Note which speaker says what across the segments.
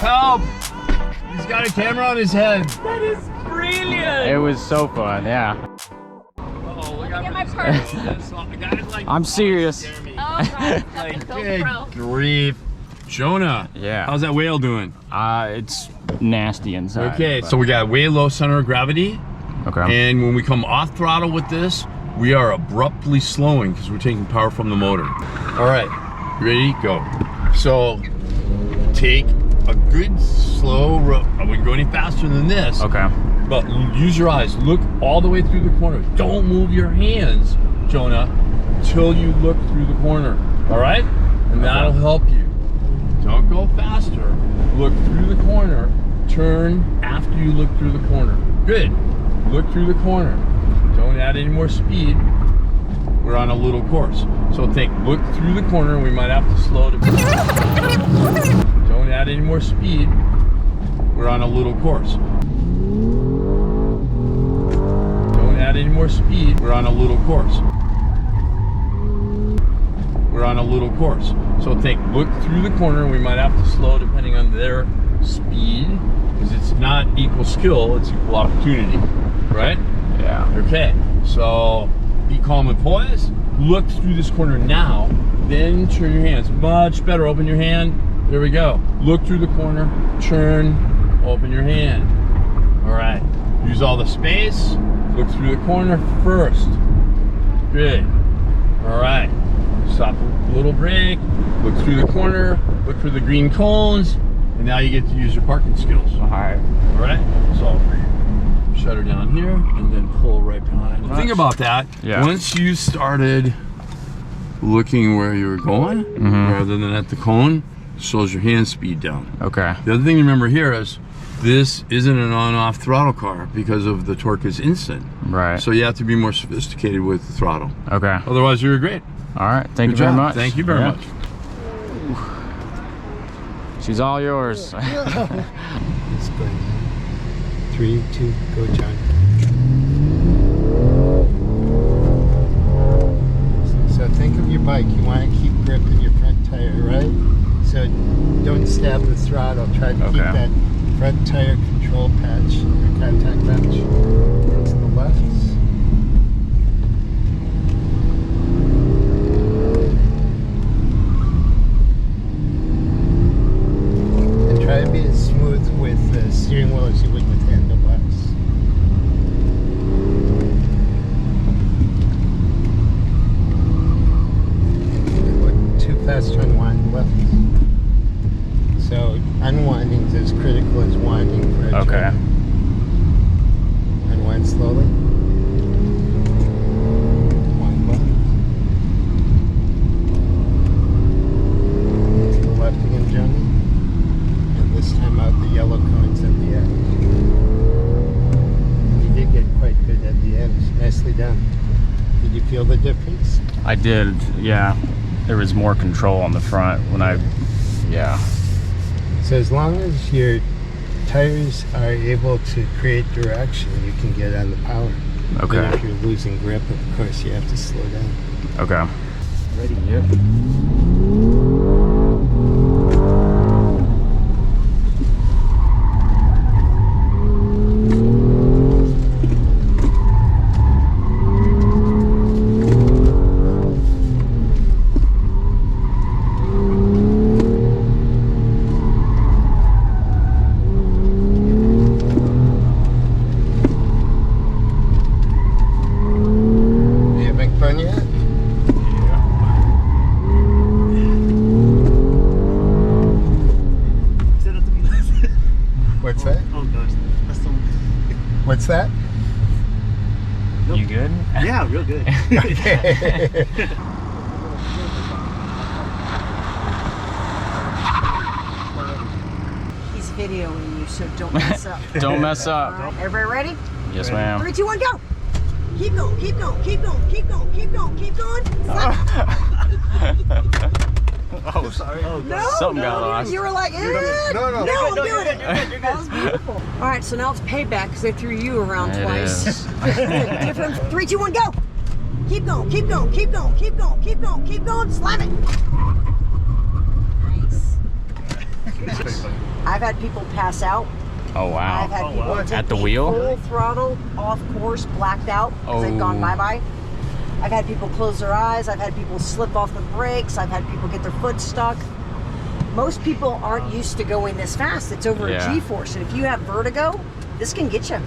Speaker 1: Help! He's got a camera on his head.
Speaker 2: That is brilliant.
Speaker 3: It was so fun, yeah.
Speaker 1: Oh, look
Speaker 2: Get my purse.
Speaker 3: I'm serious.
Speaker 2: Oh, God.
Speaker 1: Like,
Speaker 2: Good
Speaker 1: good grief. Jonah,
Speaker 3: Yeah.
Speaker 1: how's that whale doing?
Speaker 3: It's nasty inside.
Speaker 1: Okay,
Speaker 3: but-
Speaker 1: so we got way low center of gravity.
Speaker 3: Okay.
Speaker 1: And when we come off throttle with this, we are abruptly slowing because we're taking power from the motor. All right, ready, go. So take a good slow, I wouldn't go any faster than this.
Speaker 3: Okay.
Speaker 1: But use your eyes, look all the way through the corner. Don't move your hands, Jonah, till you look through the corner, all right? And that'll help you. Don't go faster, look through the corner, turn after you look through the corner. Good, look through the corner. Don't add any more speed. We're on a little course. So think, look through the corner, we might have to slow to. Don't add any more speed. We're on a little course. Don't add any more speed. We're on a little course. We're on a little course. So think, look through the corner, we might have to slow depending on their speed, because it's not equal skill, it's equal opportunity, right?
Speaker 3: Yeah.
Speaker 1: Okay, so be calm and poised. Look through this corner now, then turn your hands. Much better, open your hand. There we go. Look through the corner, turn, open your hand. All right, use all the space. Look through the corner first. Good. All right, stop a little break. Look through the corner, look for the green cones, and now you get to use your parking skills.
Speaker 3: All right.
Speaker 1: All right, so shut her down here and then pull right behind. The thing about that, once you started looking where you were going, rather than at the cone, slows your hand speed down.
Speaker 3: Okay.
Speaker 1: The other thing to remember here is this isn't an on-off throttle car because of the torque is instant.
Speaker 3: Right.
Speaker 1: So you have to be more sophisticated with the throttle.
Speaker 3: Okay.
Speaker 1: Otherwise, you're great.
Speaker 3: All right. Thank you
Speaker 1: Good
Speaker 3: very
Speaker 1: job.
Speaker 3: much.
Speaker 1: Thank you very much.
Speaker 3: She's all yours.
Speaker 4: It's good. 3, 2, go, John. So think of your bike. You want to keep gripping your front tire, right? So don't stab the throttle. Try to keep that front tire control patch, or contact patch, to the left. Try to be as smooth with the steering wheel as you would with handlebars. Too fast to unwind left. So unwinding is as critical as winding for a turn. Unwind slowly. Wind left. To the left again, Johnny. This time out the yellow cones at the end. And you did get quite good at the end. Nicely done. Did you feel the difference?
Speaker 3: I did, yeah. There was more control on the front when
Speaker 4: So as long as your tires are able to create direction, you can get on the power.
Speaker 3: Okay.
Speaker 4: But if you're losing grip, of course, you have to slow down.
Speaker 3: Okay.
Speaker 4: Ready?
Speaker 3: Yep.
Speaker 4: What's that?
Speaker 5: Oh gosh, that's so.
Speaker 4: What's that?
Speaker 3: You good?
Speaker 5: Yeah, real good.
Speaker 4: Okay.
Speaker 6: He's videoing you, so don't mess up.
Speaker 3: Don't mess up.
Speaker 6: All right, everybody ready?
Speaker 3: Yes, ma'am.
Speaker 6: 3, 2, 1, go! Keep going, keep going, keep going, keep going, keep going, keep going.
Speaker 3: Oh, sorry.
Speaker 5: Oh,
Speaker 6: No,
Speaker 3: Something
Speaker 6: no,
Speaker 3: got lost.
Speaker 6: You were like,
Speaker 5: No,
Speaker 6: I'm doing it.
Speaker 5: You're good.
Speaker 6: That was beautiful. All right, so now it's payback because they threw you around
Speaker 3: It
Speaker 6: twice.
Speaker 3: is.
Speaker 6: Different. 3, 2, 1, go! Keep going, keep going, keep going, keep going, keep going, keep going. Slam it. Nice. I've had people pass out.
Speaker 3: Oh wow.
Speaker 6: I've had people take
Speaker 3: At the wheel?
Speaker 6: full throttle, off course, blacked out because they've gone
Speaker 3: Oh.
Speaker 6: bye-bye. I've had people close their eyes. I've had people slip off the brakes. I've had people get their foot stuck. Most people aren't used to going this fast. It's over
Speaker 3: Yeah.
Speaker 6: a G-force, and if you have vertigo, this can get you.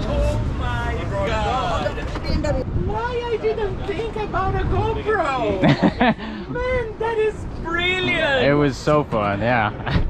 Speaker 2: Oh my god.
Speaker 6: BMW.
Speaker 2: Why I didn't think about a GoPro? Man, that is brilliant.
Speaker 3: It was so fun, yeah.